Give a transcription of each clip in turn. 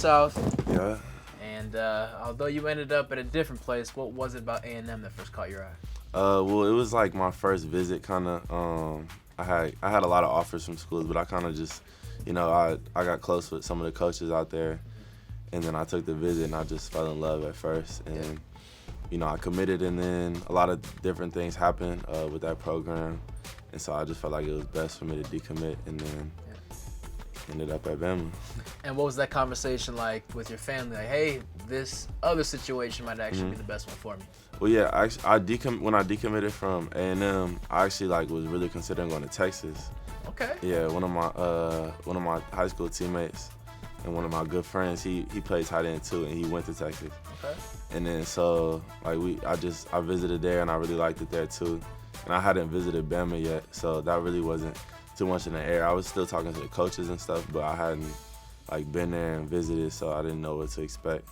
South. Yeah. And although you ended up at a different place, what was it about A&M that first caught your eye? Well, it was like my first visit, kind of. I had a lot of offers from schools, but I kind of just, I got close with some of the coaches out there, and then I took the visit, and I just fell in love at first, and I committed, and then a lot of different things happened with that program, and so I just felt like it was best for me to decommit, and then ended up at Bama. And what was that conversation like with your family? Like, hey, this other situation might actually be the best one for me. Well, yeah, when I decommitted from A&M, I actually was really considering going to Texas. Okay. Yeah, one of my high school teammates and one of my good friends, he plays tight end too, and he went to Texas. Okay. And then so I visited there, and I really liked it there too. And I hadn't visited Bama yet, so that really wasn't too much in the air. I was still talking to the coaches and stuff, but I hadn't been there and visited, so I didn't know what to expect.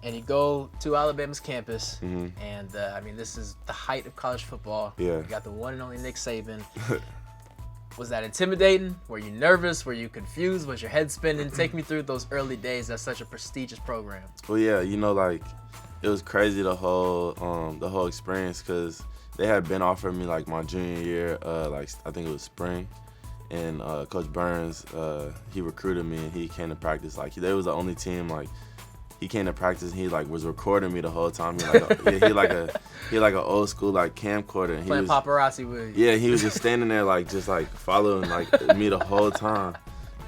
And you go to Alabama's campus, Mm-hmm. and this is the height of college football. Yeah. You got the one and only Nick Saban. Was that intimidating? Were you nervous? Were you confused? Was your head spinning? Take me through those early days. That's such a prestigious program. Well, yeah, it was crazy the whole experience, because they had been offering me my junior year, I think it was spring, and Coach Burns, he recruited me, and he came to practice. They was the only team he came to practice, and he was recording me the whole time. He like a old school camcorder, and he playing was paparazzi with you. Yeah, he was just standing there just following me the whole time,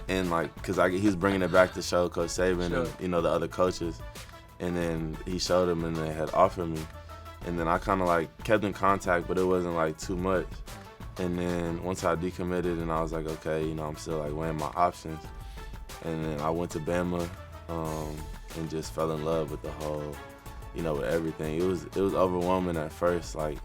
and cause he was bringing it back to show Coach Saban and the other coaches, and then he showed them, and they had offered me, and then I kind of kept in contact, but it wasn't too much, and then once I decommitted, and I was like, okay, I'm still weighing my options, and then I went to Bama. And just fell in love with the whole, with everything. It was overwhelming at first. Me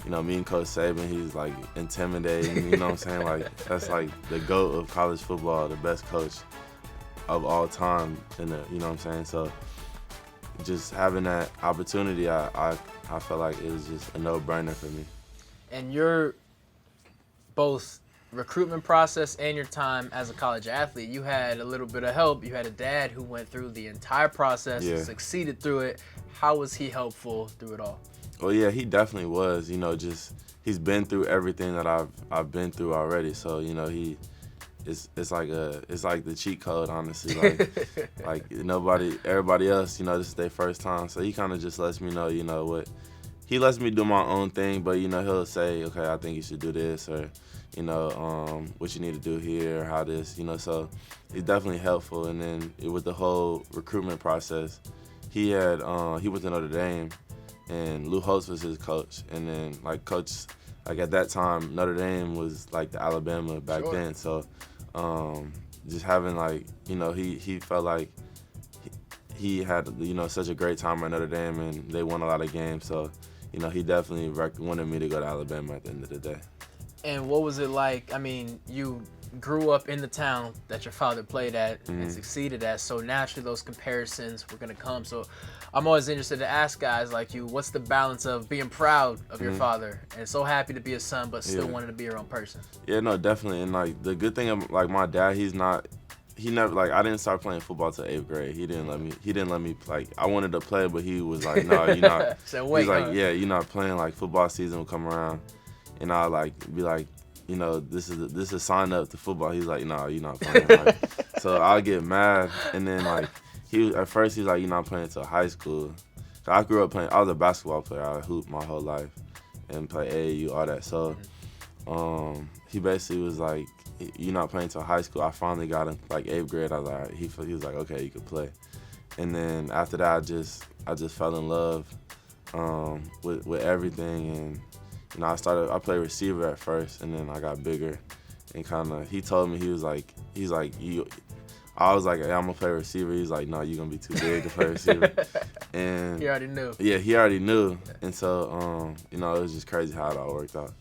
and Coach Saban, he's intimidating. You know what I'm saying? That's the GOAT of college football, the best coach of all time. You know what I'm saying? So just having that opportunity, I felt like it was just a no-brainer for me. And your both recruitment process and your time as a college athlete, you had a little bit of help. You had a dad who went through the entire process, succeeded through it. How was he helpful through it all? Well, yeah, he definitely was. He's been through everything that I've been through already. So it's like the cheat code, honestly. Everybody else, this is their first time. So he kind of just lets me know, what. He lets me do my own thing, but he'll say, okay, I think you should do this, or what you need to do here, how this, so he's definitely helpful. And then with the whole recruitment process, he went to Notre Dame, and Lou Holtz was his coach. And then coach, at that time, Notre Dame was the Alabama back then. So just having he felt like he had such a great time at Notre Dame, and they won a lot of games. So he definitely wanted me to go to Alabama at the end of the day. And what was it like? You grew up in the town that your father played at and succeeded at, so naturally those comparisons were going to come. So I'm always interested to ask guys like you, what's the balance of being proud of your father and so happy to be a son, but still wanting to be your own person? Yeah, no, definitely. And the good thing of my dad, he never I didn't start playing football till 8th grade. He didn't let me I wanted to play, but he was like, no, you're not. So wait, he's like, yeah, you're not playing. Football season will come around, and I'll be like, this is a sign up to football. He's like, no, you're not playing. So I'll get mad, and then at first he's like, you're not playing until high school. I grew up playing. I was a basketball player. I hooped my whole life and played AAU, all that. So he basically was like, you're not playing until high school. I finally got him 8th grade. I was like, all right. He was like, okay, you can play. And then after that, I just fell in love with everything. And I played receiver at first, and then I got bigger, and he told me, I was like, hey, I'm gonna play receiver. He's like, no, you're gonna be too big to play receiver. And he already knew. Yeah, he already knew. And so, it was just crazy how it all worked out.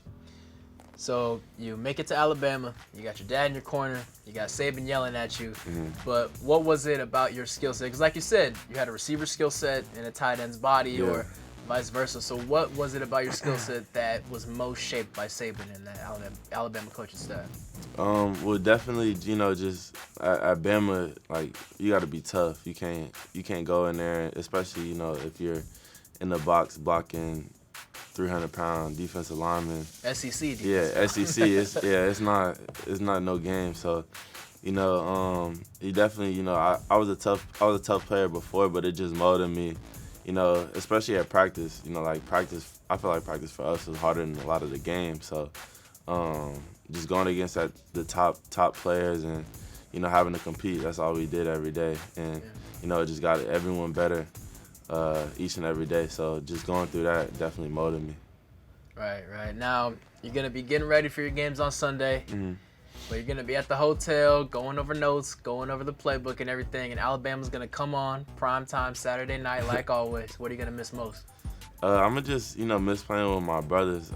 So you make it to Alabama, you got your dad in your corner, you got Saban yelling at you, but what was it about your skill set? Because like you said, you had a receiver skill set in a tight end's body, or vice versa. So what was it about your skill set that was most shaped by Saban and that Alabama coaching staff? Well, definitely, just at Bama, like you got to be tough. You can't go in there, especially if you're in the box blocking 300-pound defensive linemen. SEC defense. Yeah, SEC. It's not no game. So, you definitely, I was a tough player before, but it just molded me. Especially at practice. Like practice, I feel like practice for us was harder than a lot of the games. So, just going against the top players and having to compete. That's all we did every day, and it just got everyone better each and every day. So just going through that definitely molded me. Right. Now you're gonna be getting ready for your games on Sunday. Mm-hmm. But you're gonna be at the hotel, going over notes, going over the playbook and everything, and Alabama's gonna come on primetime Saturday night like always. What are you gonna miss most? I'm gonna just miss playing with my brothers.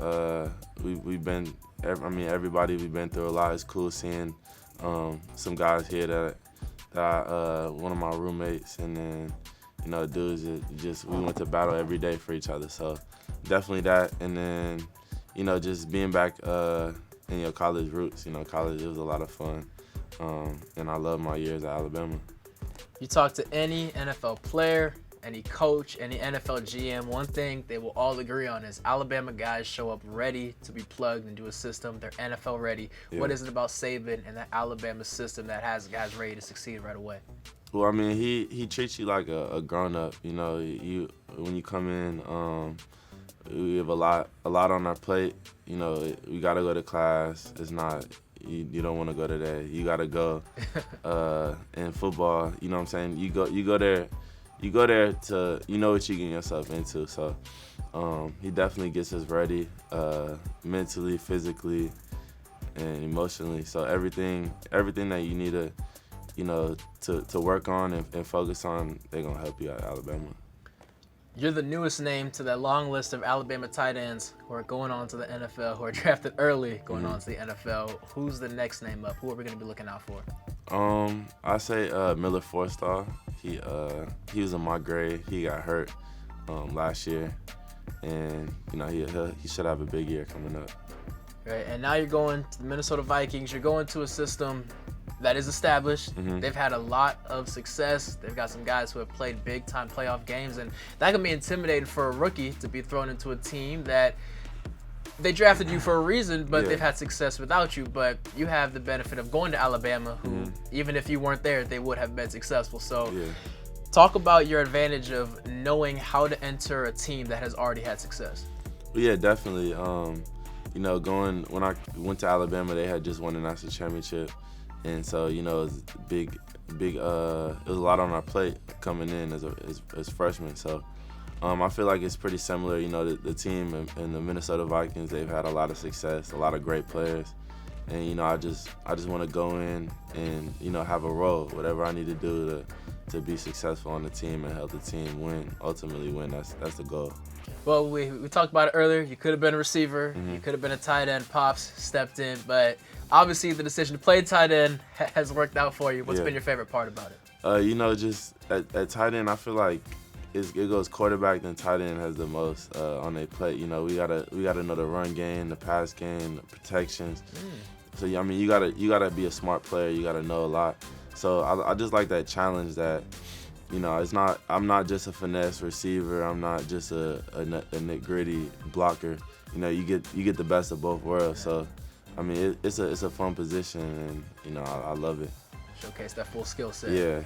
We've been, everybody, we've been through a lot. It's cool seeing some guys here that one of my roommates, and then dudes that just we went to battle every day for each other. So definitely that, and then just being back in your college roots. College, it was a lot of fun, and I love my years at Alabama. You talk to any NFL player, any coach, any NFL GM, one thing they will all agree on is Alabama guys show up ready to be plugged into a system. They're NFL ready. Yeah. What is it about Saban and that Alabama system that has guys ready to succeed right away? Well, he treats you like a grown up. You when you come in, we have a lot on our plate. We gotta go to class. It's not you don't want to go today. You gotta go. In football, you know what I'm saying. You go there. You go there to what you're getting yourself into. So he definitely gets us ready, mentally, physically, and emotionally. So everything that you need to work on and focus on, they're gonna help you at Alabama. You're the newest name to that long list of Alabama tight ends who are going on to the NFL, who are drafted early, going on to the NFL. Who's the next name up? Who are we going to be looking out for? I say Miller Forrestall. He was in my grade. He got hurt last year, and he should have a big year coming up. Right, and now you're going to the Minnesota Vikings. You're going to a system that is established. Mm-hmm. They've had a lot of success. They've got some guys who have played big-time playoff games, and that can be intimidating for a rookie to be thrown into a team that they drafted you for a reason, but they've had success without you. But you have the benefit of going to Alabama, who, even if you weren't there, they would have been successful. So talk about your advantage of knowing how to enter a team that has already had success. Yeah, definitely. When I went to Alabama, they had just won the national championship. And so, it was big. It was a lot on our plate coming in as freshmen. So, I feel like it's pretty similar. The team and the Minnesota Vikings, they've had a lot of success, a lot of great players, and I just want to go in and have a role, whatever I need to do to be successful on the team and help the team win, ultimately win. That's the goal. Well, we talked about it earlier. You could have been a receiver. You could have been a tight end. Pops stepped in, but obviously the decision to play tight end has worked out for you. What's been your favorite part about it? Just at tight end, I feel like it goes quarterback then tight end has the most on their plate. We gotta know the run game, the pass game, the protections. So you gotta be a smart player. You gotta know a lot. So I just like that challenge that. I'm not just a finesse receiver. I'm not just a nit-gritty blocker. You get the best of both worlds. So, it's a fun position, and I love it. Showcase that full skill set. Yeah.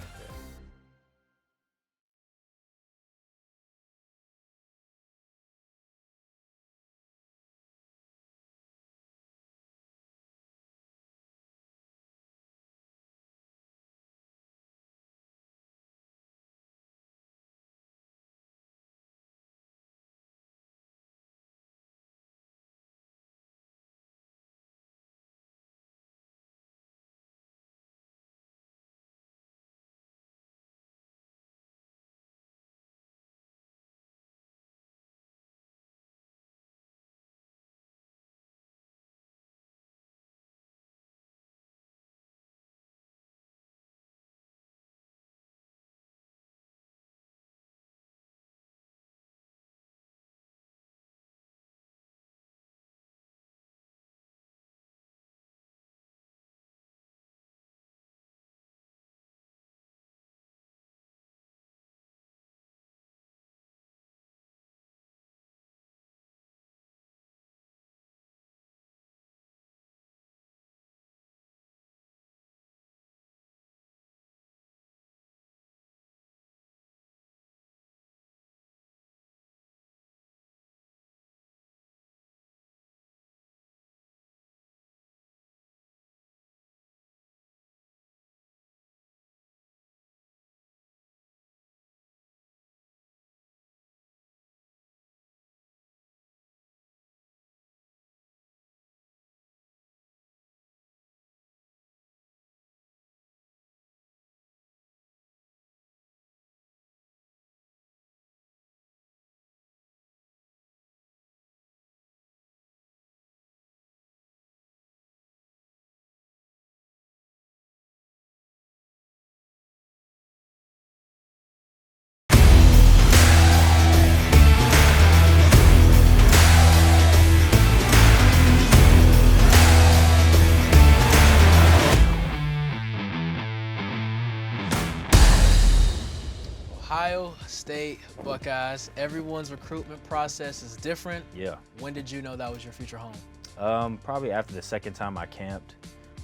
State Buckeyes. Everyone's recruitment process is different. Yeah. When did you know that was your future home? Probably after the second time I camped.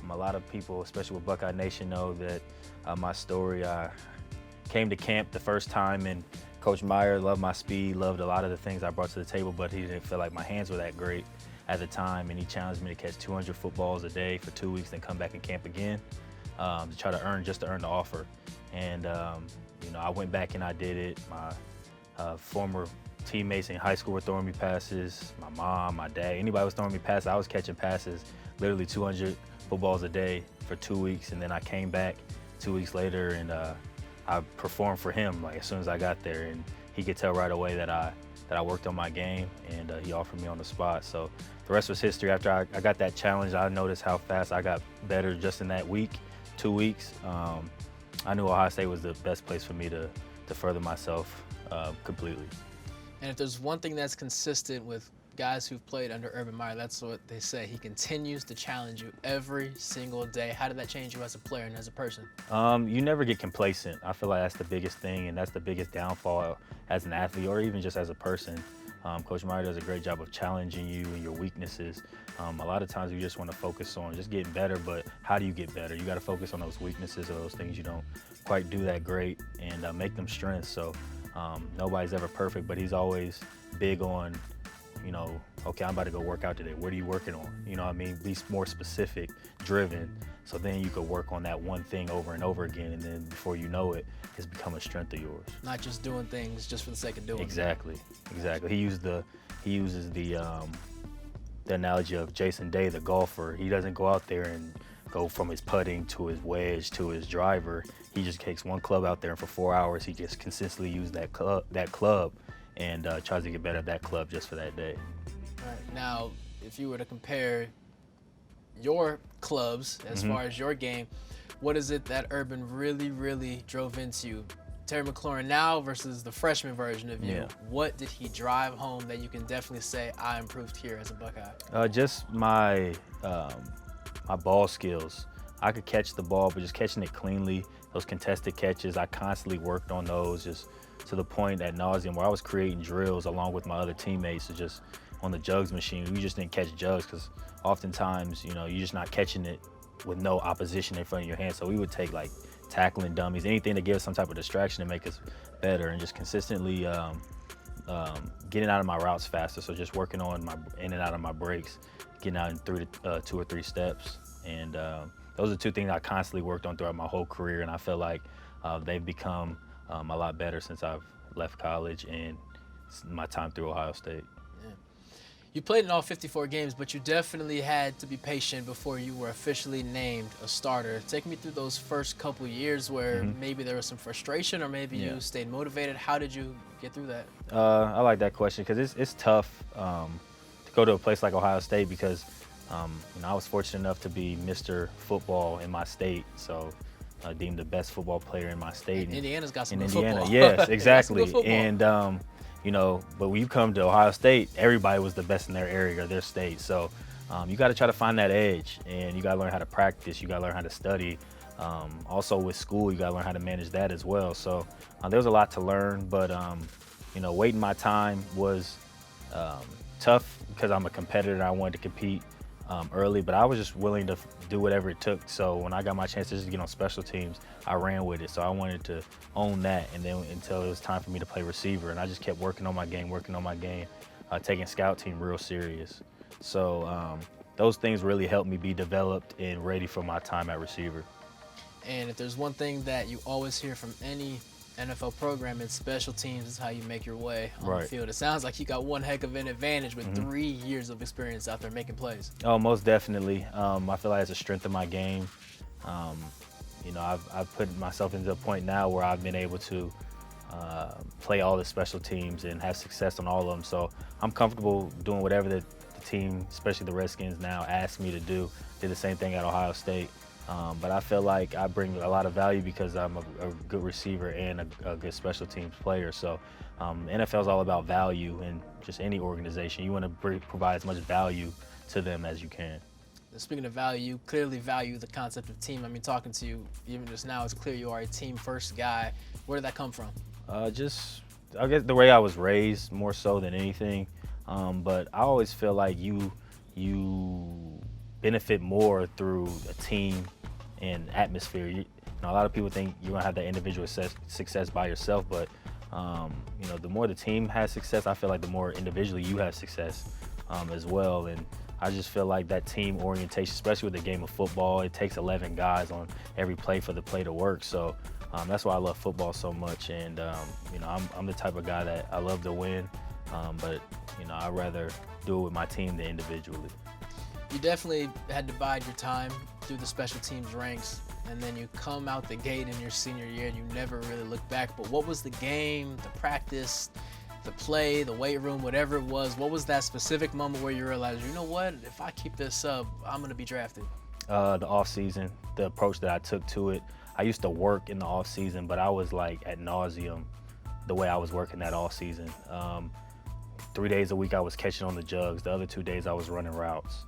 A lot of people, especially with Buckeye Nation, know that my story. I came to camp the first time, and Coach Meyer loved my speed, loved a lot of the things I brought to the table, but he didn't feel like my hands were that great at the time, and he challenged me to catch 200 footballs a day for 2 weeks, then come back and camp again to try to earn the offer. And I went back and I did it. My former teammates in high school were throwing me passes. My mom, my dad, anybody was throwing me passes. I was catching passes, literally 200 footballs a day for 2 weeks, and then I came back 2 weeks later and I performed for him like as soon as I got there, and he could tell right away that I worked on my game, and he offered me on the spot. So the rest was history. After I got that challenge, I noticed how fast I got better just in that week, 2 weeks. I knew Ohio State was the best place for me to further myself completely. And if there's one thing that's consistent with guys who've played under Urban Meyer, that's what they say. He continues to challenge you every single day. How did that change you as a player and as a person? You never get complacent. I feel like that's the biggest thing, and that's the biggest downfall as an athlete or even just as a person. Coach Meyer does a great job of challenging you and your weaknesses. A lot of times you just want to focus on just getting better, but how do you get better? You got to focus on those weaknesses or those things you don't quite do that great and make them strengths. So nobody's ever perfect, but he's always big on, okay, I'm about to go work out today. What are you working on? Be more specific, driven, so then you could work on that one thing over and over again, and then before you know it, it's become a strength of yours. Not just doing things just for the sake of doing Exactly. He uses the analogy of Jason Day, the golfer. He doesn't go out there and go from his putting to his wedge to his driver. He just takes one club out there, and for 4 hours, he just consistently uses that club and tries to get better at that club just for that day. All right. Now, if you were to compare your clubs as far as your game, what is it that Urban really, really drove into you? Terry McLaurin now versus the freshman version of you. Yeah. What did he drive home that you can definitely say, I improved here as a Buckeye? Just my ball skills. I could catch the ball, but just catching it cleanly, those contested catches, I constantly worked on those just to the point ad nauseum where I was creating drills along with my other teammates to just on the jugs machine. We just didn't catch jugs because oftentimes, you're just not catching it with no opposition in front of your hand. So we would take like tackling dummies, anything to give us some type of distraction to make us better, and just consistently getting out of my routes faster. So just working on my in and out of my breaks, getting out in 2 or 3 steps. And those are 2 things I constantly worked on throughout my whole career, and I feel like they've become a lot better since I've left college and my time through Ohio State. Yeah. You played in all 54 games, but you definitely had to be patient before you were officially named a starter. Take me through those first couple years where maybe there was some frustration or maybe you stayed motivated. How did you get through that? I like that question because it's tough to go to a place like Ohio State because I was fortunate enough to be Mr. Football in my state, so deemed the best football player in my state. And Indiana's got some in good Indiana, football. yes, exactly. And but when you come to Ohio State, everybody was the best in their area or their state. So you got to try to find that edge, and you got to learn how to practice. You got to learn how to study. Also with school, you got to learn how to manage that as well. So there was a lot to learn, but waiting my time was tough because I'm a competitor and I wanted to compete early, but I was just willing to do whatever it took. So when I got my chance to just get on special teams, I ran with it. So I wanted to own that, and then until it was time for me to play receiver, and I just kept working on my game, taking scout team real serious. So those things really helped me be developed and ready for my time at receiver. And if there's one thing that you always hear from any NFL program, it's special teams is how you make your way on the field. It sounds like you got one heck of an advantage with 3 years of experience out there making plays. Oh, most definitely. I feel like it's a strength of my game. I've put myself into a point now where I've been able to play all the special teams and have success on all of them. So I'm comfortable doing whatever the team, especially the Redskins now, asked me to do. Did the same thing at Ohio State. But I feel like I bring a lot of value because I'm a good receiver and a good special teams player. So NFL is all about value, and just any organization, you want to provide as much value to them as you can. Speaking of value, you clearly value the concept of team. I mean, talking to you even just now, it's clear you are a team-first guy. Where did that come from? Just I guess the way I was raised more so than anything. But I always feel like you benefit more through a team and atmosphere. A lot of people think you're gonna have that individual success by yourself, but the more the team has success, I feel like the more individually you have success as well. And I just feel like that team orientation, especially with the game of football, it takes 11 guys on every play for the play to work. So that's why I love football so much. And I'm the type of guy that I love to win, but I'd rather do it with my team than individually. You definitely had to bide your time through the special teams ranks, and then you come out the gate in your senior year and you never really look back. But what was the game, the practice, the play, the weight room, whatever it was, what was that specific moment where you realized, you know what, if I keep this up, I'm going to be drafted? The off season, the approach that I took to it. I used to work in the off season, but I was like ad nauseum the way I was working that off season. 3 days a week I was catching on the jugs. The other 2 days I was running routes.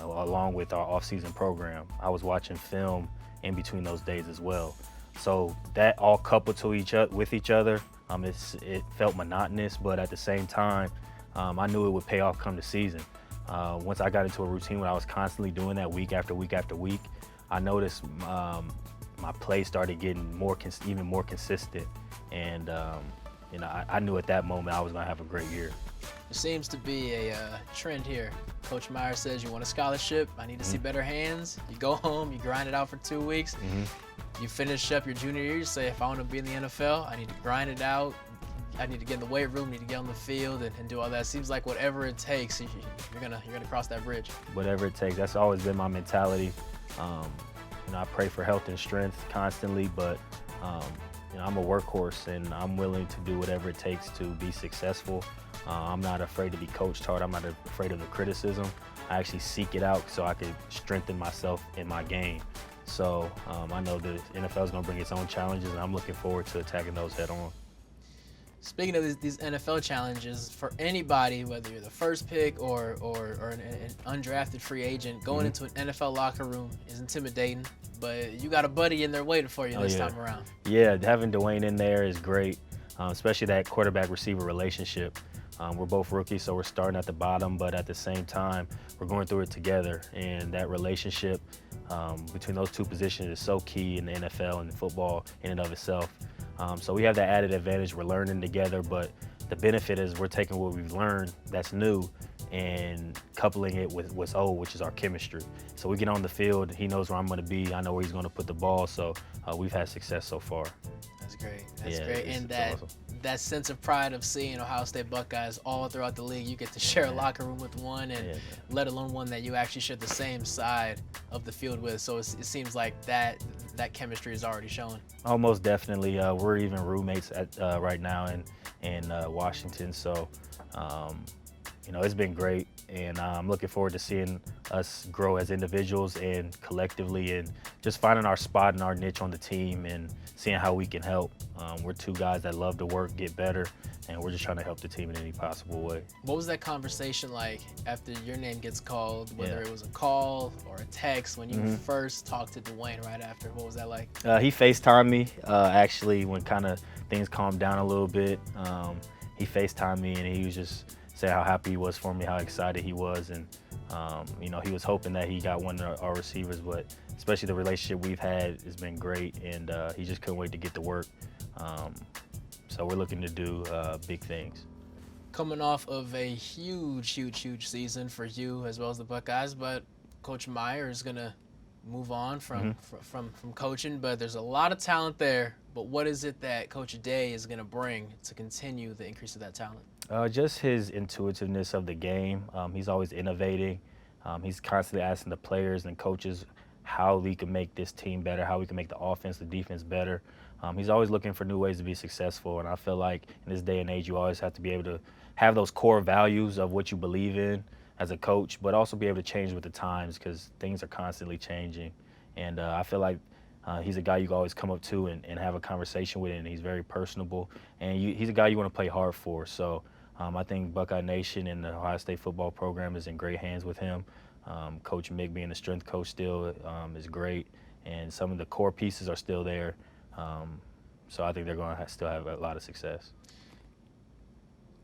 Along with our off-season program, I was watching film in between those days as well. So that all coupled with each other, it felt monotonous, but at the same time, I knew it would pay off come the season. Once I got into a routine when I was constantly doing that week after week after week, I noticed my play started getting even more consistent, and I knew at that moment I was gonna have a great year. There seems to be a trend here. Coach Meyer says, you want a scholarship, I need to see better hands. You go home, you grind it out for 2 weeks. You finish up your junior year, you say, if I want to be in the NFL, I need to grind it out. I need to get in the weight room, need to get on the field and do all that. Seems like whatever it takes, you're gonna cross that bridge. Whatever it takes, that's always been my mentality. I pray for health and strength constantly, but I'm a workhorse and I'm willing to do whatever it takes to be successful. I'm not afraid to be coached hard. I'm not afraid of the criticism. I actually seek it out so I could strengthen myself in my game. So I know the NFL is going to bring its own challenges, and I'm looking forward to attacking those head on. Speaking of these NFL challenges, for anybody, whether you're the first pick or an undrafted free agent, going into an NFL locker room is intimidating, but you got a buddy in there waiting for you this time around. Yeah, having Dwayne in there is great, especially that quarterback-receiver relationship. We're both rookies, so we're starting at the bottom, but at the same time, we're going through it together, and that relationship between those two positions is so key in the NFL and football in and of itself. So we have that added advantage. We're learning together, but the benefit is we're taking what we've learned that's new and coupling it with what's old, which is our chemistry. So we get on the field, he knows where I'm going to be, I know where he's going to put the ball, so we've had success so far. That's great. That's great. And that sense of pride of seeing Ohio State Buckeyes all throughout the league, you get to share a locker room with one, and let alone one that you actually share the same side of the field with. So it seems like that chemistry is already showing. Oh, most definitely. We're even roommates right now in Washington. So, it's been great, and I'm looking forward to seeing us grow as individuals and collectively, and just finding our spot and our niche on the team and seeing how we can help. We're two guys that love to work, get better, and we're just trying to help the team in any possible way. What was that conversation like after your name gets called, whether it was a call or a text, when you first talked to Dwayne right after? What was that like? He FaceTimed me, actually, when kind of things calmed down a little bit. He FaceTimed me, and he was just saying how happy he was for me, how excited he was, and he was hoping that he got one of our receivers, but especially the relationship we've had has been great, and he just couldn't wait to get to work. So we're looking to do big things. Coming off of a huge season for you as well as the Buckeyes, but Coach Meyer is gonna move on from coaching, but there's a lot of talent there. But what is it that Coach Day is gonna bring to continue the increase of that talent? Just his intuitiveness of the game. He's always innovating. He's constantly asking the players and coaches how we can make this team better, how we can make the offense, the defense better. He's always looking for new ways to be successful, and I feel like in this day and age, you always have to be able to have those core values of what you believe in as a coach, but also be able to change with the times, because things are constantly changing. And I feel like he's a guy you can always come up to and have a conversation with, and he's very personable. And he's a guy you want to play hard for. So I think Buckeye Nation and the Ohio State football program is in great hands with him. Coach Mick being the strength coach still is great, and some of the core pieces are still there. So I think they're going to still have a lot of success.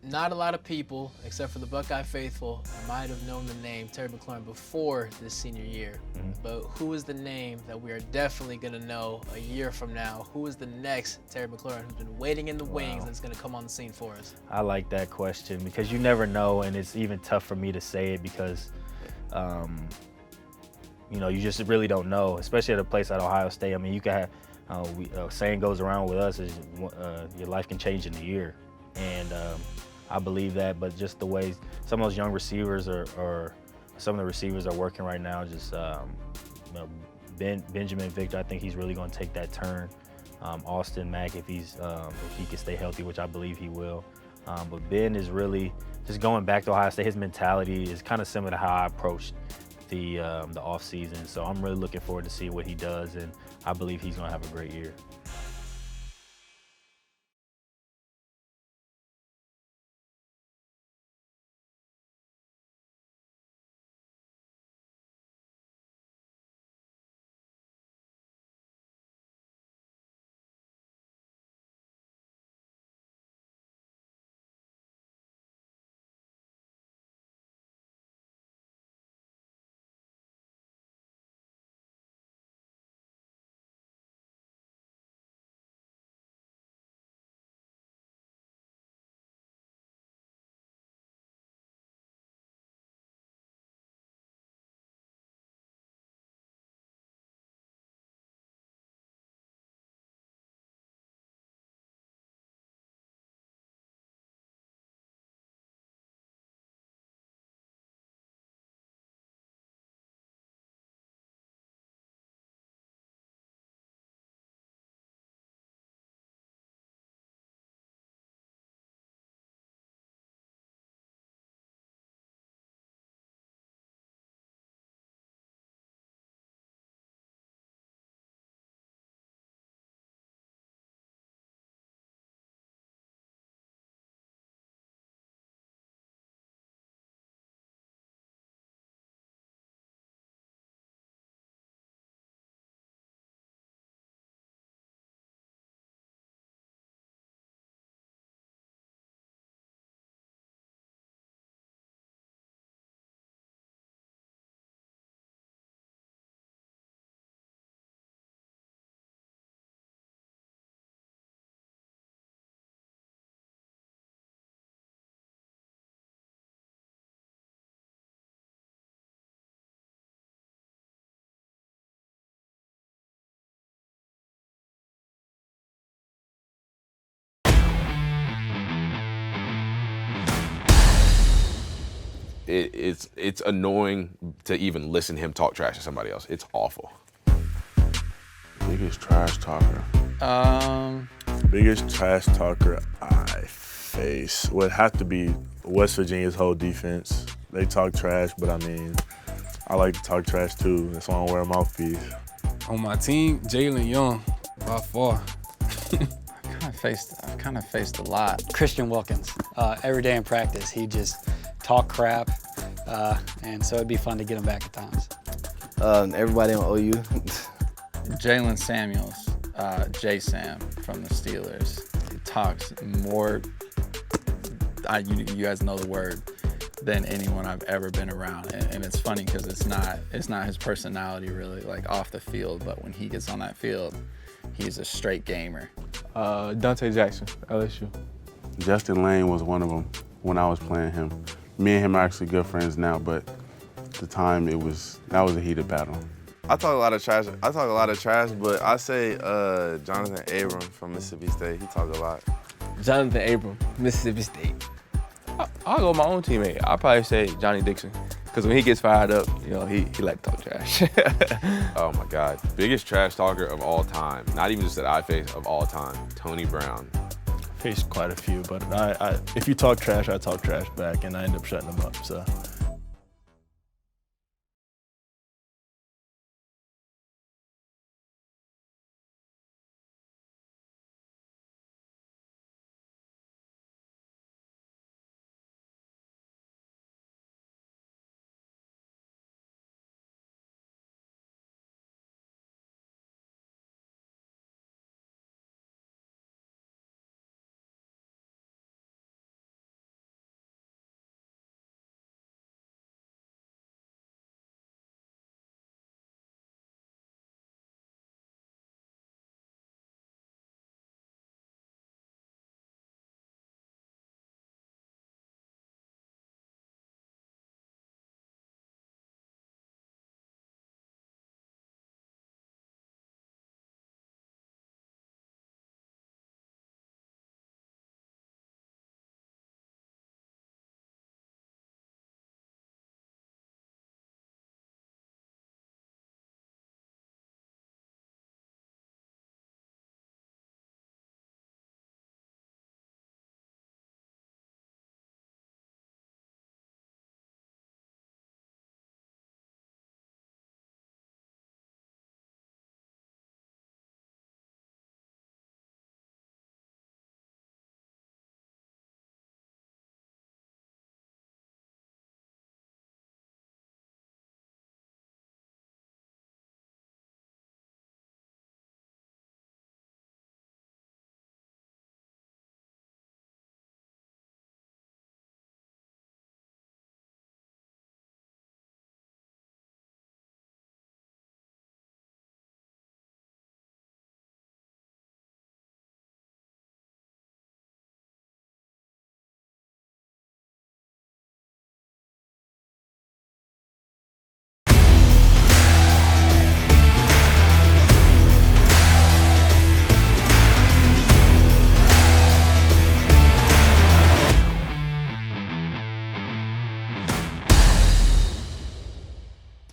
not a lot of people, except for the Buckeye faithful, might have known the name Terry McLaurin before this senior year. But who is the name that we are definitely going to know a year from now? Who is the next Terry McLaurin who's been waiting in the wings and is going to come on the scene for us? I like that question because you never know, and it's even tough for me to say it because, you know, you just really don't know, especially at a place like Ohio State. I mean, you can have, saying goes around with us is your life can change in a year. And I believe that, but just the way some of those young receivers or some of the receivers are working right now, just you know, Benjamin Victor, I think he's really going to take that turn. Austin Mack, if he can stay healthy, which I believe he will. But Ben is really just going back to Ohio State. His mentality is kind of similar to how I approached the off season. So I'm really looking forward to see what he does, and I believe he's going to have a great year. It's annoying to even listen to him talk trash to somebody else. It's awful. Biggest trash talker. Biggest trash talker I face would have to be West Virginia's whole defense. They talk trash, but I mean, I like to talk trash too. That's why I wear a mouthpiece. On my team, Jalen Young, by far. I've kind of faced a lot. Christian Wilkins, every day in practice, he just talk crap, and so it'd be fun to get him back at times. Everybody on OU. Jalen Samuels, J-Sam from the Steelers. He talks more, you guys know the word, than anyone I've ever been around. And it's funny because it's not his personality really, like off the field, but when he gets on that field, he's a straight gamer. Dante Jackson, LSU. Justin Lane was one of them when I was playing him. Me and him are actually good friends now, but at the time that was a heated battle. I talk a lot of trash, but I say Jonathan Abram from Mississippi State. He talk a lot. Jonathan Abram, Mississippi State. I'll go with my own teammate. I'll probably say Johnny Dixon. Because when he gets fired up, you know, he like to talk trash. Oh my God. Biggest trash talker of all time. Not even just that I face, of all time. Tony Brown. Faced quite a few, but if you talk trash, I talk trash back, and I end up shutting them up, so.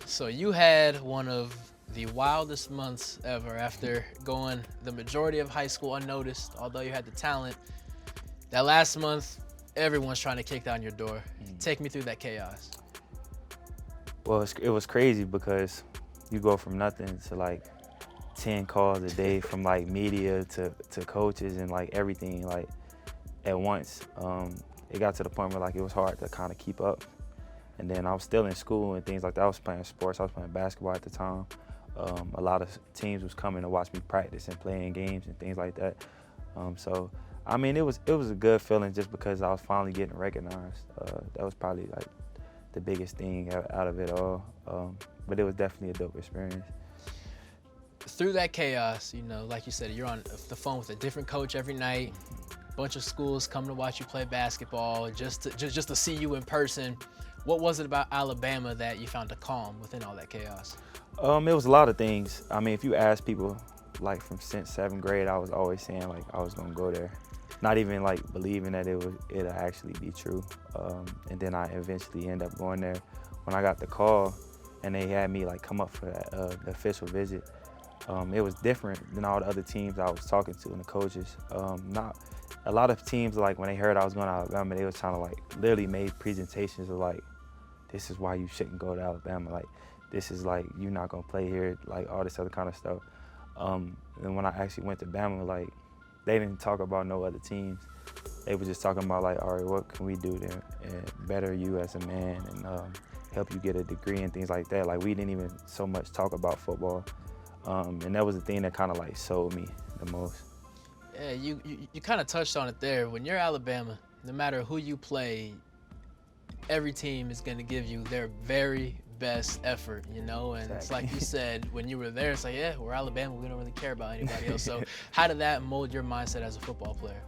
So you had one of the wildest months ever after going the majority of high school unnoticed, although you had the talent. That last month, everyone's trying to kick down your door. Take me through that chaos. Well, it was crazy because you go from nothing to like 10 calls a day from like media to coaches and like everything like at once. It got to the point where like it was hard to kind of keep up. And then I was still in school and things like that. I was playing sports. I was playing basketball at the time. A lot of teams was coming to watch me practice and playing games and things like that. So, I mean, it was a good feeling just because I was finally getting recognized. That was probably like the biggest thing out of it all. But it was definitely a dope experience. Through that chaos, you know, like you said, you're on the phone with a different coach every night. Bunch of schools come to watch you play basketball just to see you in person. What was it about Alabama that you found a calm within all that chaos? It was a lot of things. I mean, if you ask people, like from since 7th grade, I was always saying like I was gonna go there, not even like believing that it'll actually be true. And then I eventually end up going there. When I got the call, and they had me like come up for the official visit, it was different than all the other teams I was talking to and the coaches. Not a lot of teams like when they heard I was going to Alabama, they was trying to like literally made presentations of like, this is why you shouldn't go to Alabama. Like, this is like, you're not gonna play here, like all this other kind of stuff. And when I actually went to Bama, like, they didn't talk about no other teams. They were just talking about like, all right, what can we do to better you as a man and help you get a degree and things like that. Like, we didn't even so much talk about football. And that was the thing that kind of like sold me the most. Yeah, you kind of touched on it there. When you're Alabama, no matter who you play, every team is going to give you their very best effort, you know? And It's like you said, when you were there, it's like, yeah, we're Alabama. We don't really care about anybody else. So how did that mold your mindset as a football player?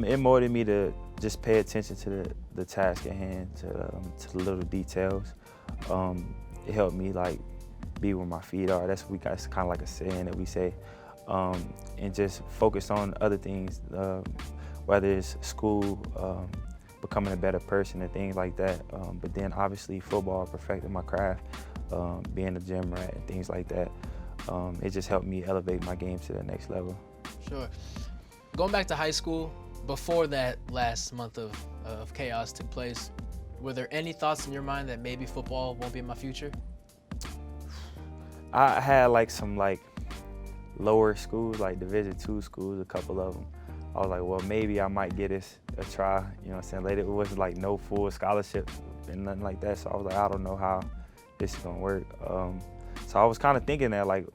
It molded me to just pay attention to the task at hand, to the little details. It helped me like be where my feet are. That's kind of like a saying that we say. And just focus on other things, whether it's school, becoming a better person and things like that. But then obviously football, perfecting my craft, being a gym rat and things like that. It just helped me elevate my game to the next level. Sure. Going back to high school, before that last month of chaos took place, were there any thoughts in your mind that maybe football won't be in my future? I had like some like lower schools, like Division II schools, a couple of them. I was like, well, maybe I might get this a try, you know what I'm saying? Later, it wasn't like no full scholarship and nothing like that, so I was like, I don't know how this is gonna work. So I was kind of thinking that like,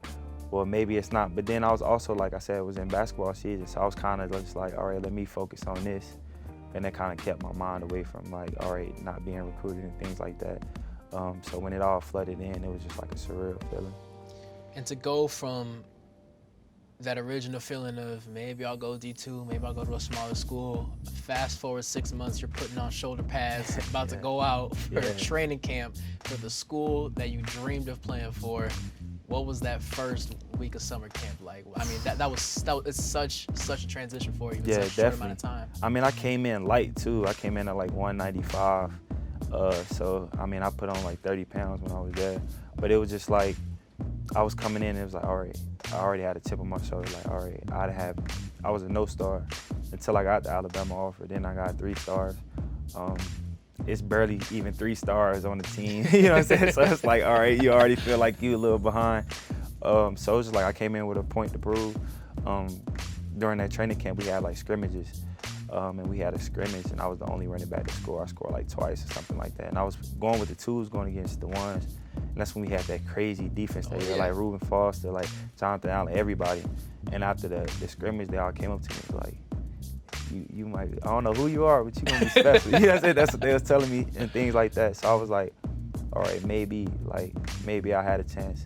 well, maybe it's not, but then I was also, like I said, it was in basketball season, so I was kind of just like, all right, let me focus on this. And that kind of kept my mind away from like, all right, not being recruited and things like that. So when it all flooded in, it was just like a surreal feeling. And to go from that original feeling of maybe I'll go D2, maybe I'll go to a smaller school, fast forward 6 months, you're putting on shoulder pads, about to go out for a training camp for the school that you dreamed of playing for. What was that first week of summer camp like? I mean, it's such a transition for you in such a short amount of time. I mean, I came in light too. I came in at like 195. So, I mean, I put on like 30 pounds when I was there. But it was just like, I was coming in and it was like, all right, I already had a chip on my shoulder. Like, all right, I was a no star until I got the Alabama offer. Then I got 3 stars. It's barely even 3 stars on the team. You know what I'm saying? So it's like, all right, you already feel like you a little behind. So it was just like I came in with a point to prove. During that training camp, we had like scrimmages. And we had a scrimmage, and I was the only running back to score. I scored like twice or something like that. And I was going with the 2s, going against the 1s. And that's when we had that crazy defense that year, like Reuben Foster, like Jonathan Allen, everybody. And after the scrimmage, they all came up to me like, you might, I don't know who you are, but you gonna be special. You know what I'm saying? That's what they was telling me and things like that. So I was like, all right, maybe I had a chance.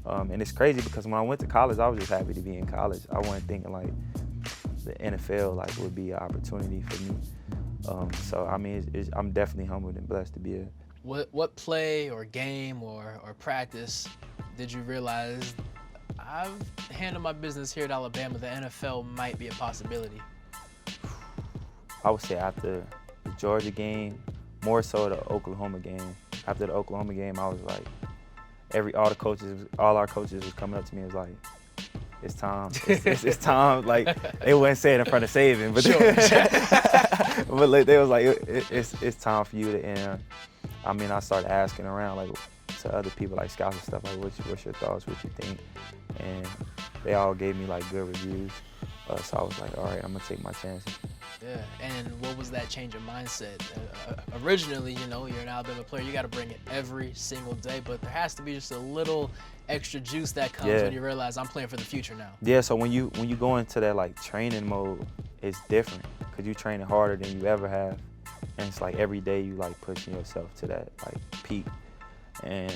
And it's crazy because when I went to college, I was just happy to be in college. I wasn't thinking like the NFL like would be an opportunity for me. So I mean, I'm definitely humbled and blessed to be here. What play or game or practice did you realize I've handled my business here at Alabama, the NFL might be a possibility? I would say after the Georgia game, more so the Oklahoma game. After the Oklahoma game, I was like, all our coaches was coming up to me and was like, it's time. It's time. Like, they wouldn't say it in front of Saban, but, but like, they was like, it's time for you to end. I mean, I started asking around, like, to other people, like scouts and stuff, like, what's your thoughts, what you think? And they all gave me, like, good reviews. So I was like, all right, I'm going to take my chances. Yeah, and what was that change of mindset? Originally, you know, you're an Alabama player, you got to bring it every single day, but there has to be just a little extra juice that comes when you realize I'm playing for the future now. Yeah, so when you go into that, like, training mode, it's different because you're training harder than you ever have. And it's like every day you, like, pushing yourself to that, like, peak. And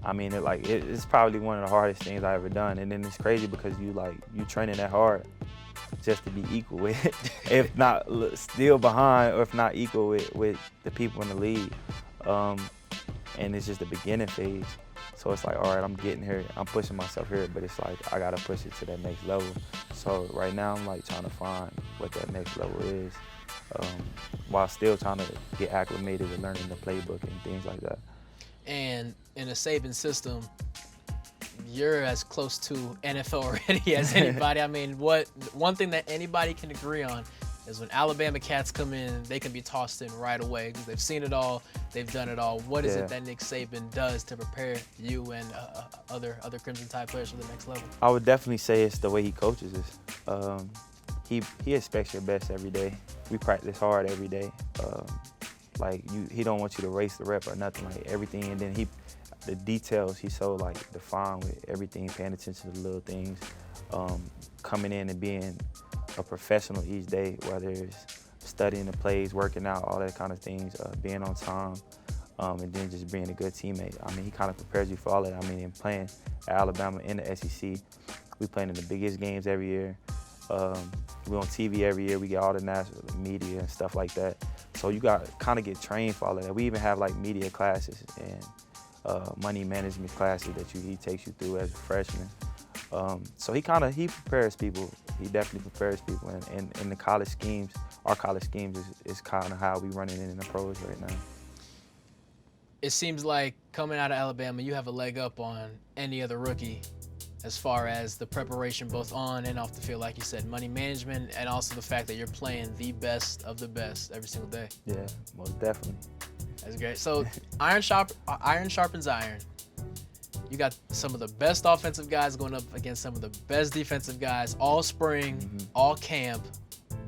I mean, it's probably one of the hardest things I've ever done. And then it's crazy because you training that hard just to be equal with, if not still behind, or if not equal with the people in the league. And it's just the beginning phase. So it's like, all right, I'm getting here, I'm pushing myself here, but it's like I gotta push it to that next level. So right now I'm like trying to find what that next level is, while still trying to get acclimated with learning the playbook and things like that. And in a Saban system, you're as close to NFL already as anybody. I mean, one thing that anybody can agree on is when Alabama cats come in, they can be tossed in right away because they've seen it all, they've done it all. What is it that Nick Saban does to prepare you and other Crimson Tide players for the next level? I would definitely say it's the way he coaches us. He expects your best every day. We practice hard every day. He don't want you to race the rep or nothing, like everything. And then the details, he's so like defined with everything, paying attention to the little things, coming in and being a professional each day, whether it's studying the plays, working out, all that kind of things, being on time, and then just being a good teammate. I mean, he kind of prepares you for all that. I mean, in playing at Alabama in the SEC, we playing in the biggest games every year. We're on TV every year. We get all the national media and stuff like that. So you got to kind of get trained for all of that. We even have like media classes and money management classes that he takes you through as a freshman. So he prepares people. He definitely prepares people. And in the college schemes, our college schemes is kind of how we run it in the pros right now. It seems like coming out of Alabama, you have a leg up on any other rookie as far as the preparation both on and off the field, like you said, money management, and also the fact that you're playing the best of the best every single day. Yeah, most definitely. That's great. So iron sharpens iron. You got some of the best offensive guys going up against some of the best defensive guys all spring, all camp.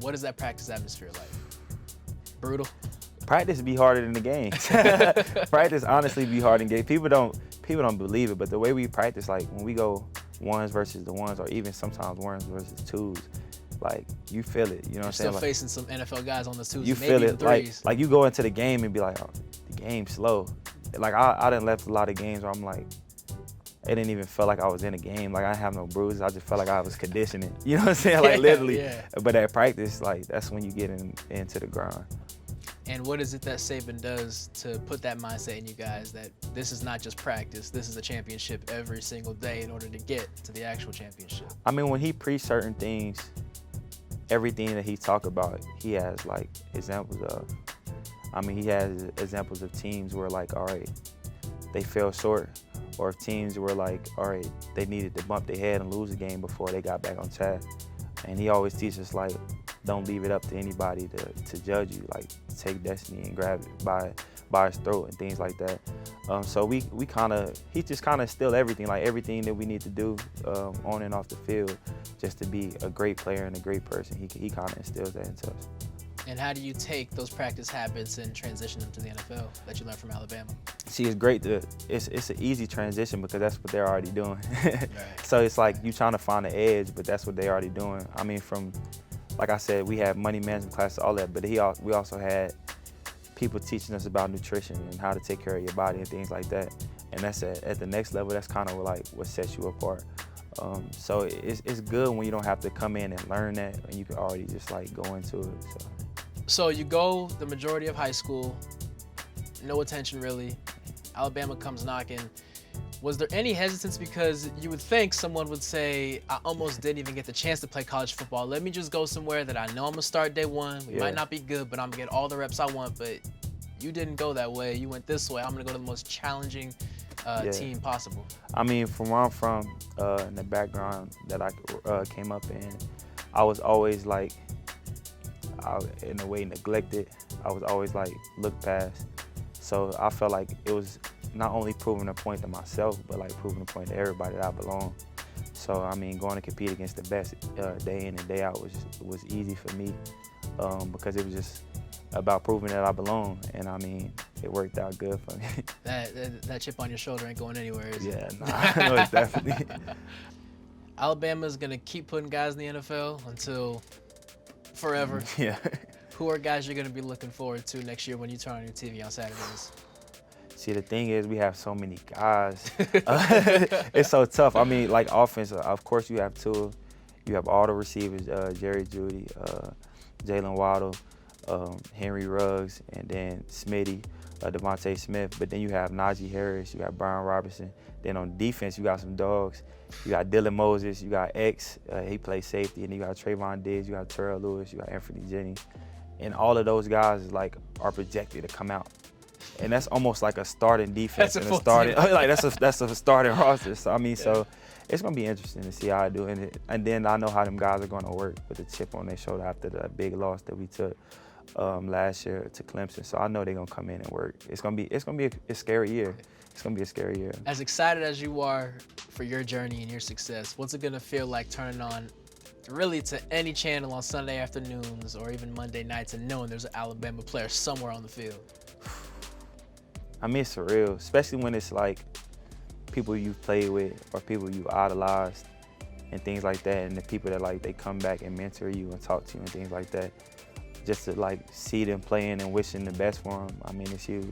What is that practice atmosphere like? Brutal? Practice be harder than the games. Practice honestly be hard in games. People don't believe it, but the way we practice, like when we go ones versus the ones, or even sometimes ones versus twos, like you feel it. You know what I'm saying? Still facing some NFL guys on the twos. You feel it. Like you go into the game and be like, oh, the game's slow. Like I done left a lot of games where I'm like, it didn't even feel like I was in a game. Like I didn't have no bruises. I just felt like I was conditioning. You know what I'm saying? Like literally. Yeah. But at practice, like that's when you get into the grind. And what is it that Saban does to put that mindset in you guys that this is not just practice, this is a championship every single day in order to get to the actual championship? I mean, when he preach certain things, everything that he talk about, he has like examples of. I mean, he has examples of teams where like, all right, they fell short, or if teams were like, all right, they needed to bump their head and lose a game before they got back on track. And he always teaches like, don't leave it up to anybody to judge you. Like, take destiny and grab it by his throat and things like that. So he just kind of instilled everything, like everything that we need to do on and off the field, just to be a great player and a great person. He kind of instills that into us. And how do you take those practice habits and transition them to the NFL that you learned from Alabama? See, it's great it's an easy transition because that's what they're already doing. Right. So it's like you trying to find the edge, but that's what they're already doing. I mean, like I said, we had money management classes, all that, but we also had people teaching us about nutrition and how to take care of your body and things like that. And that's at the next level, that's kind of like what sets you apart. So it's good when you don't have to come in and learn that, and you can already just like go into it. So you go the majority of high school, no attention really. Alabama comes knocking. Was there any hesitance? Because you would think someone would say, I almost didn't even get the chance to play college football. Let me just go somewhere that I know I'm going to start day one. We might not be good, but I'm going to get all the reps I want. But you didn't go that way. You went this way. I'm going to go to the most challenging team possible? I mean, from where I'm from, in the background that I came up in, I was always like, in a way neglected. I was always like looked past. So I felt like it was not only proving a point to myself, but like proving a point to everybody that I belong. So I mean, going to compete against the best day in and day out was easy for me because it was just about proving that I belong. And I mean, it worked out good for me. That chip on your shoulder ain't going anywhere, is it? Yeah, nah, no, it's definitely. Alabama's gonna keep putting guys in the NFL until forever. Yeah. Who are guys you're gonna be looking forward to next year when you turn on your TV on Saturdays? See, the thing is, we have so many guys. It's so tough. I mean, like offense, of course you have two. You have all the receivers, Jerry Jeudy, Jalen Waddle, Henry Ruggs, and then Smitty, Devontae Smith. But then you have Najee Harris, you got Brian Robinson. Then on defense, you got some dogs. You got Dylan Moses, you got X, he plays safety, and you got Trayvon Diggs, you got Terrell Lewis, you got Anthony Jennings. And all of those guys are projected to come out. And that's almost like a starting defense and a starting that's a starting roster. So I mean, so it's gonna be interesting to see how I do, and then I know how them guys are gonna work with the chip on their shoulder after the big loss that we took last year to Clemson. So I know they're gonna come in and work. It's gonna be a scary year. It's gonna be a scary year. As excited as you are for your journey and your success, what's it gonna feel like turning on really to any channel on Sunday afternoons or even Monday nights and knowing there's an Alabama player somewhere on the field? I mean, it's surreal, especially when it's like people you've played with or people you've idolized and things like that, and the people that like they come back and mentor you and talk to you and things like that. Just to like see them playing and wishing the best for them, I mean, it's huge.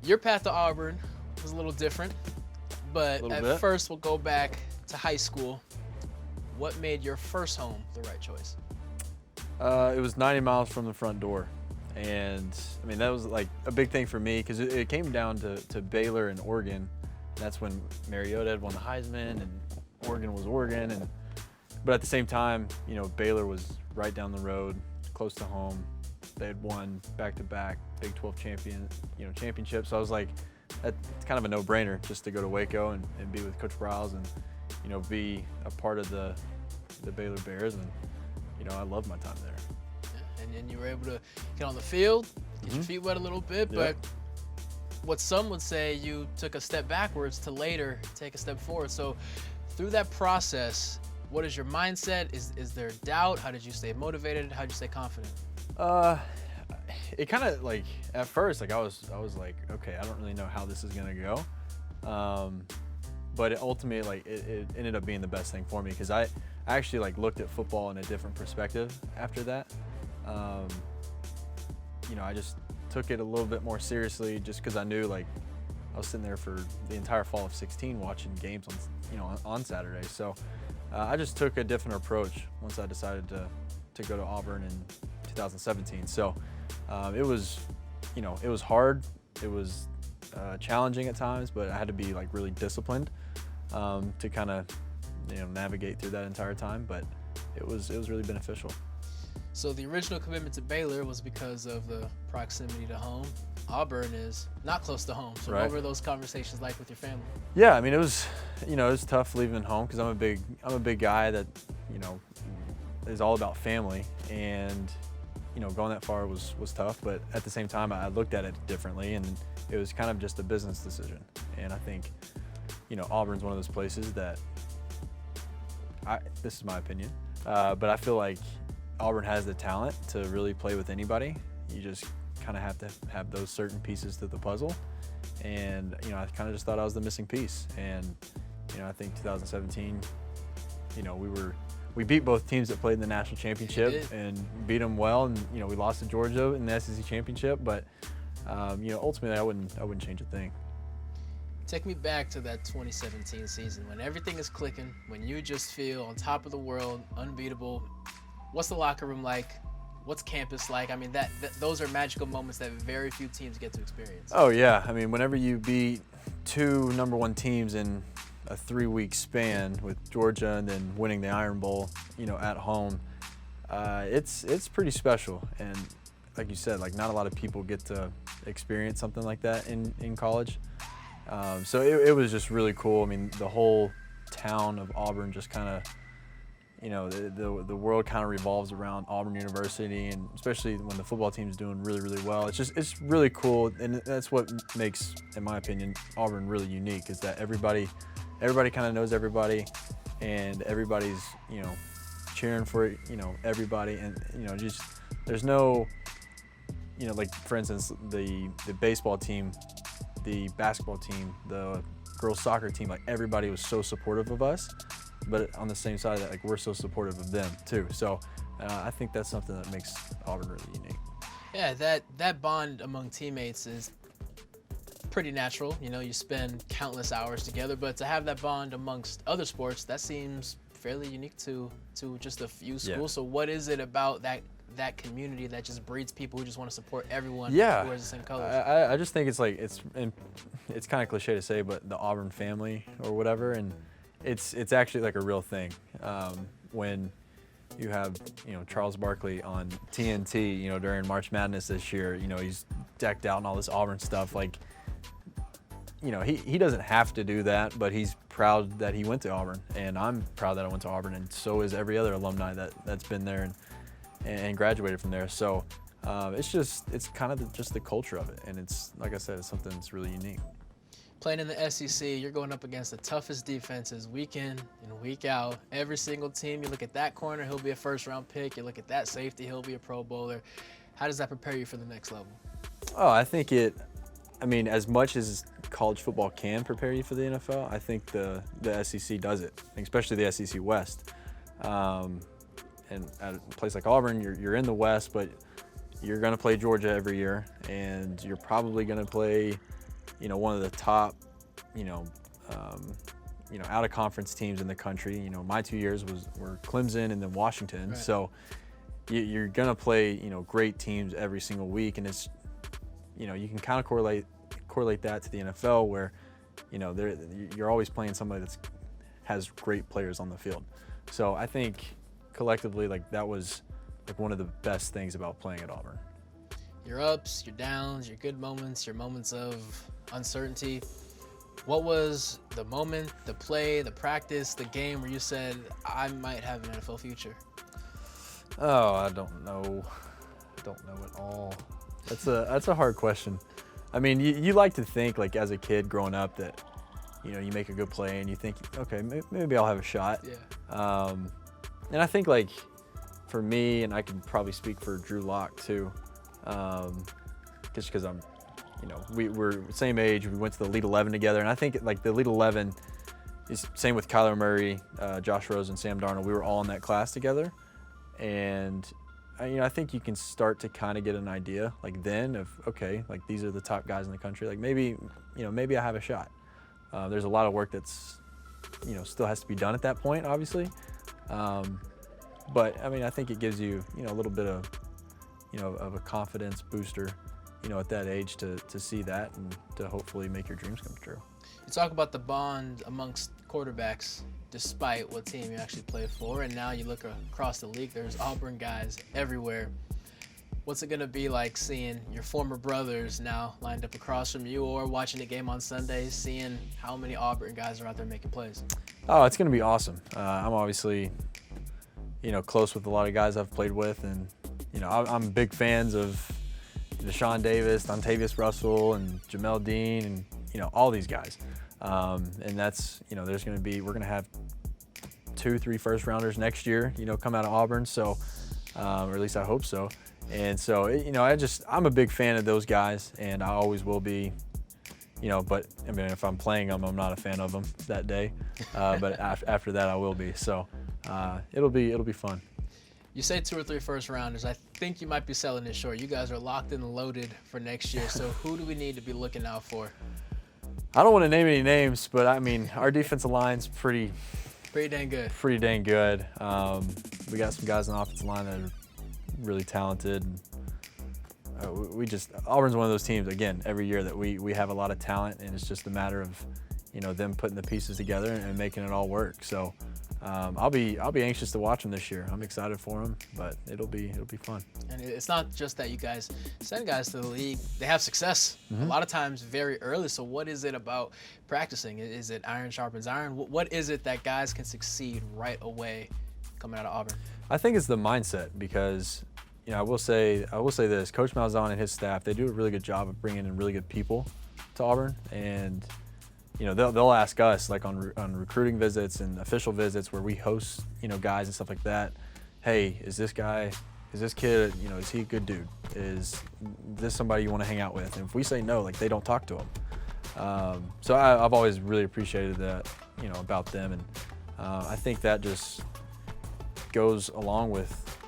Your path to Auburn was a little different, but at first we'll go back to high school. What made your first home the right choice? It was 90 miles from the front door. And I mean, that was like a big thing for me because it came down to Baylor and Oregon. That's when Mariota had won the Heisman and Oregon was Oregon. But at the same time, you know, Baylor was right down the road, close to home. They had won back-to-back Big 12 championships. So I was like, it's kind of a no-brainer just to go to Waco and be with Coach Briles and, you know, be a part of the Baylor Bears. And, you know, I loved my time there. And then you were able to get on the field, get your feet wet a little bit, but what some would say you took a step backwards to later take a step forward. So through that process, what is your mindset? Is there doubt? How did you stay motivated? How did you stay confident? It kind of like at first, like I was like, okay, I don't really know how this is gonna go, but it ultimately, like it ended up being the best thing for me because I actually like looked at football in a different perspective after that. You know, I just took it a little bit more seriously just because I knew like I was sitting there for the entire fall of 16 watching games on, you know, on Saturday. So I just took a different approach once I decided to go to Auburn in 2017. So it was, you know, it was hard. It was challenging at times, but I had to be like really disciplined to kind of, you know, navigate through that entire time. But it was really beneficial. So the original commitment to Baylor was because of the proximity to home. Auburn is not close to home. So Right. what were those conversations like with your family? Yeah, I mean, it was, you know, it was tough leaving home because I'm a big guy that, you know, is all about family, and you know, going that far was tough. But at the same time, I looked at it differently, and it was kind of just a business decision. And I think, you know, Auburn's one of those places that this is my opinion, but I feel like Auburn has the talent to really play with anybody. You just kind of have to have those certain pieces to the puzzle. And, you know, I kind of just thought I was the missing piece. And, you know, I think 2017, you know, we beat both teams that played in the national championship and beat them well. And, you know, we lost to Georgia in the SEC championship, but, you know, ultimately I wouldn't change a thing. Take me back to that 2017 season when everything is clicking, when you just feel on top of the world, unbeatable. What's the locker room like? What's campus like? I mean, those are magical moments that very few teams get to experience. Oh, yeah. I mean, whenever you beat two #1 teams in a 3-week span with Georgia and then winning the Iron Bowl, you know, at home, it's pretty special. And like you said, like not a lot of people get to experience something like that in college. So it was just really cool. I mean, the whole town of Auburn just kind of, you know, the world kind of revolves around Auburn University, and especially when the football team's doing really, really well. It's really cool, and that's what makes, in my opinion, Auburn really unique, is that everybody kind of knows everybody, and everybody's, you know, cheering for, you know, everybody, and, you know, just there's no, you know, like for instance, the baseball team, the basketball team, the girls soccer team, like everybody was so supportive of us. But on the same side of that, like we're so supportive of them too. So I think that's something that makes Auburn really unique. Yeah, that bond among teammates is pretty natural. You know, you spend countless hours together, but to have that bond amongst other sports, that seems fairly unique to just a few schools. Yeah. So what is it about that community that just breeds people who just want to support everyone who wears the same colors? I just think it's like it's kind of cliche to say, but the Auburn family or whatever, and it's actually like a real thing. When you have, you know, Charles Barkley on TNT, you know, during March Madness this year, you know, he's decked out and all this Auburn stuff. Like, you know, he doesn't have to do that, but he's proud that he went to Auburn, and I'm proud that I went to Auburn, and so is every other alumni that's been there and graduated from there. So it's kind of just the culture of it, and it's, like I said, it's something that's really unique. Playing in the SEC, you're going up against the toughest defenses week in and week out. Every single team, you look at that corner, he'll be a first-round pick. You look at that safety, he'll be a Pro Bowler. How does that prepare you for the next level? Oh, I think I mean, as much as college football can prepare you for the NFL, I think the SEC does it, especially the SEC West. And at a place like Auburn, you're in the West, but you're going to play Georgia every year, and you're probably going to play, you know, one of the top, out of conference teams in the country. You know, my 2 years were Clemson and then Washington. Right. So you're gonna play, you know, great teams every single week, and it's, you know, you can kind of correlate that to the NFL, where, you know, you're always playing somebody has great players on the field. So I think collectively, like, that was like one of the best things about playing at Auburn. Your ups, your downs, your good moments, your moments of uncertainty. What was the moment, the play, the practice, the game where you said, I might have an NFL future? Oh, I don't know. I don't know at all. That's a hard question. I mean, you like to think, like, as a kid growing up that, you know, you make a good play and you think, okay, maybe I'll have a shot. Yeah. And I think, like, for me, and I can probably speak for Drew Lock too, just because I'm, you know, we're the same age. We went to the Elite 11 together, and I think, like, the Elite 11 is same with Kyler Murray, Josh Rosen, Sam Darnold. We were all in that class together, and you know, I think you can start to kind of get an idea, like, then of, okay, like, these are the top guys in the country. Like, maybe, you know, maybe I have a shot. There's a lot of work that's, you know, still has to be done at that point, obviously. But I mean, I think it gives you, you know, a little bit of, you know, of a confidence booster, you know, at that age to see that and to hopefully make your dreams come true. You talk about the bond amongst quarterbacks despite what team you actually play for, and now you look across the league, there's Auburn guys everywhere. What's it going to be like seeing your former brothers now lined up across from you, or watching the game on Sundays, seeing how many Auburn guys are out there making plays? Oh, it's going to be awesome. I'm obviously, you know, close with a lot of guys I've played with, and, you know, I'm big fans of Deshaun Davis, Dontavius Russell, and Jamel Dean, and, you know, all these guys. And that's, you know, we're going to have 2-3 first rounders next year, you know, come out of Auburn. So, or at least I hope so. And so, you know, I'm a big fan of those guys, and I always will be, you know, but I mean, if I'm playing them, I'm not a fan of them that day. But after that, I will be. So, it'll be fun. You say 2 or 3 first rounders. I think you might be selling it short. You guys are locked and loaded for next year. So who do we need to be looking out for? I don't want to name any names, but I mean, our defensive line's pretty dang good. Pretty dang good. We got some guys on the offensive line that are really talented. Auburn's one of those teams, again, every year that we have a lot of talent, and it's just a matter of, you know, them putting the pieces together and making it all work. So I'll be anxious to watch them this year. I'm excited for them, but it'll be fun. And it's not just that you guys send guys to the league; they have success a lot of times very early. So what is it about practicing? Is it iron sharpens iron? What is it that guys can succeed right away coming out of Auburn? I think it's the mindset, because, you know, I will say this: Coach Malzahn and his staff, they do a really good job of bringing in really good people to Auburn, and, you know, they'll ask us, like, on recruiting visits and official visits where we host, you know, guys and stuff like that. Hey, is this kid, you know, is he a good dude? Is this somebody you want to hang out with? And if we say no, like, they don't talk to him. So I've always really appreciated that, you know, about them, and I think that just goes along with,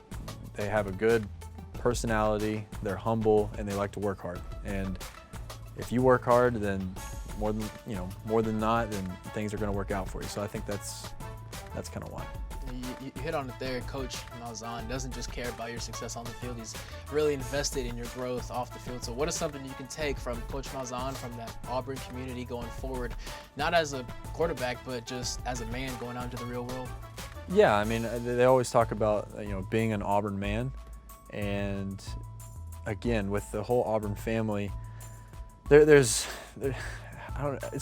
they have a good personality, they're humble, and they like to work hard. And if you work hard, then more than not, then things are going to work out for you. So I think that's kind of why. You hit on it there. Coach Malzahn doesn't just care about your success on the field. He's really invested in your growth off the field. So what is something you can take from Coach Malzahn, from that Auburn community going forward, not as a quarterback, but just as a man going out into the real world? Yeah, I mean, they always talk about, you know, being an Auburn man. And again, with the whole Auburn family, it's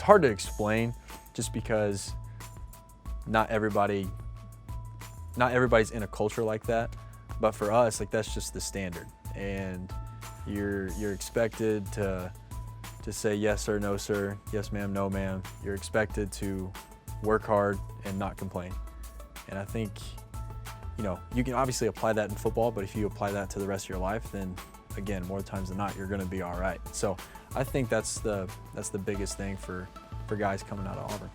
hard to explain, just because not everybody's in a culture like that. But for us, like, that's just the standard, and you're expected to say yes sir, no sir, yes ma'am, no ma'am. You're expected to work hard and not complain. And I think, you know, you can obviously apply that in football, but if you apply that to the rest of your life, then again, more times than not, you're going to be all right. So I think that's the biggest thing for guys coming out of Auburn.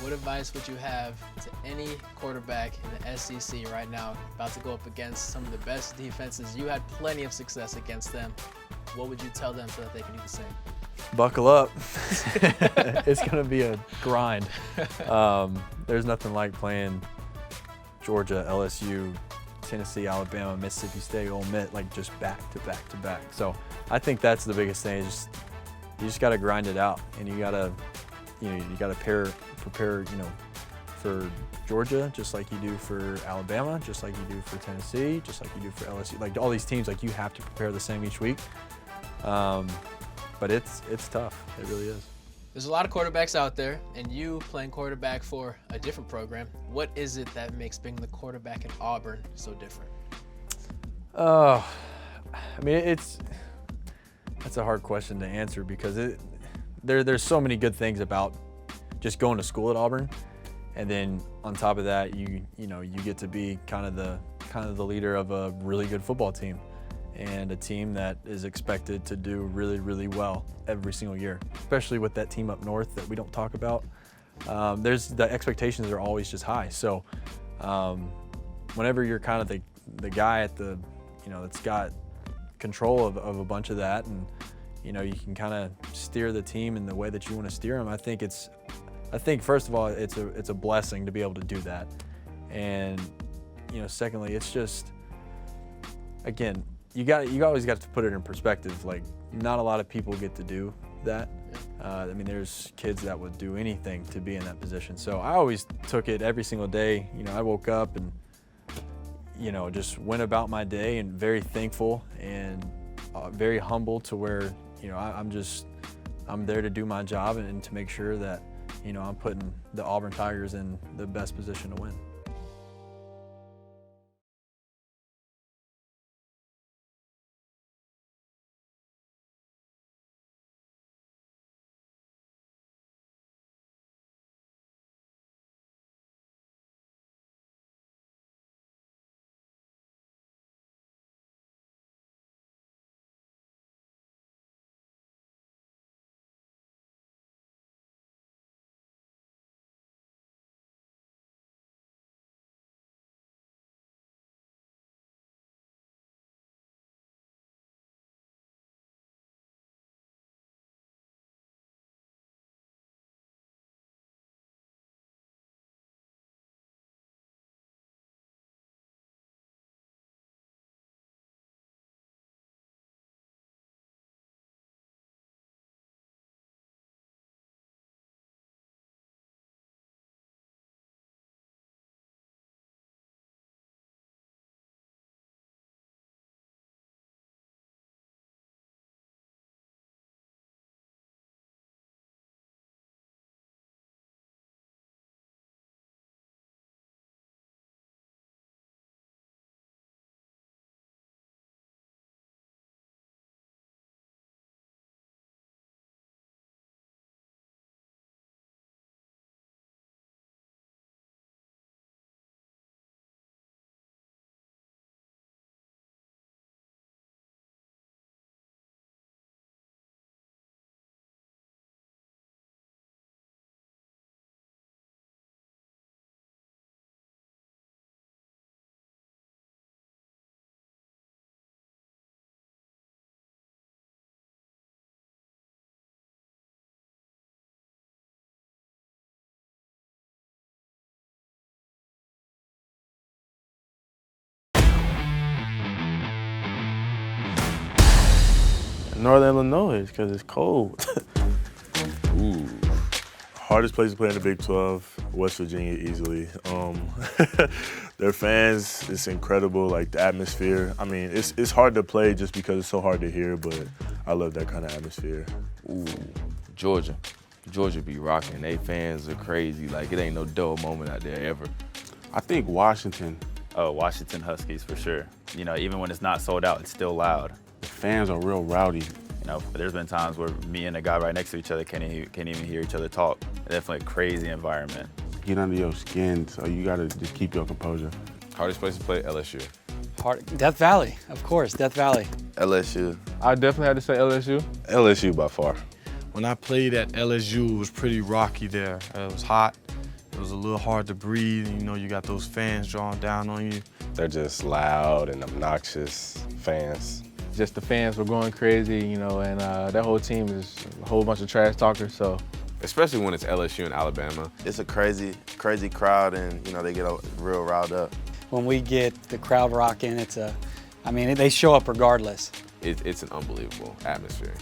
What advice would you have to any quarterback in the SEC right now about to go up against some of the best defenses? You had plenty of success against them. What would you tell them so that they can do the same? Buckle up. It's going to be a grind. There's nothing like playing Georgia, LSU, Tennessee, Alabama, Mississippi State, Ole Miss, like, just back to back to back. So I think that's the biggest thing. You just got to grind it out, and you got to prepare, you know, for Georgia, just like you do for Alabama, just like you do for Tennessee, just like you do for LSU. Like, all these teams, like, you have to prepare the same each week. But it's tough. It really is. There's a lot of quarterbacks out there, and you playing quarterback for a different program. What is it that makes being the quarterback in Auburn so different? I mean, That's a hard question to answer because there's so many good things about just going to school at Auburn, and then on top of that, you get to be kind of the leader of a really good football team, and a team that is expected to do really, really well every single year, especially with that team up north that we don't talk about. The expectations are always just high. So whenever you're kind of the guy at the, that's got control of a bunch of that, and you can kind of steer the team in the way that you want to steer them. I think first of all, it's a blessing to be able to do that, and secondly, it's just, again, you always got to put it in perspective. Like, not a lot of people get to do that. I mean, there's kids that would do anything to be in that position. So I always took it every single day. I woke up and just went about my day, and very thankful and very humble to where I'm there to do my job and to make sure that I'm putting the Auburn Tigers in the best position to win. Northern Illinois, because it's cold. Ooh. Hardest place to play in the Big 12, West Virginia easily. Their fans, it's incredible, like the atmosphere. I mean, it's hard to play just because it's so hard to hear, but I love that kind of atmosphere. Ooh, Georgia. Georgia be rocking. They fans are crazy. Like, it ain't no dull moment out there ever. I think Washington. Oh, Washington Huskies for sure. Even when it's not sold out, it's still loud. The fans are real rowdy. There's been times where me and a guy right next to each other can't even hear each other talk. Definitely a crazy environment. Get under your skin, so you gotta just keep your composure. Hardest place to play, LSU. Death Valley, of course, Death Valley. LSU. I definitely had to say LSU. LSU by far. When I played at LSU, it was pretty rocky there. It was hot. It was a little hard to breathe. You got those fans drawing down on you. They're just loud and obnoxious fans. Just the fans were going crazy, and that whole team is a whole bunch of trash talkers, so. Especially when it's LSU and Alabama. It's a crazy, crazy crowd, and they get real riled up. When we get the crowd rocking, they show up regardless. It's an unbelievable atmosphere.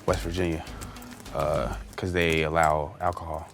West Virginia, because they allow alcohol.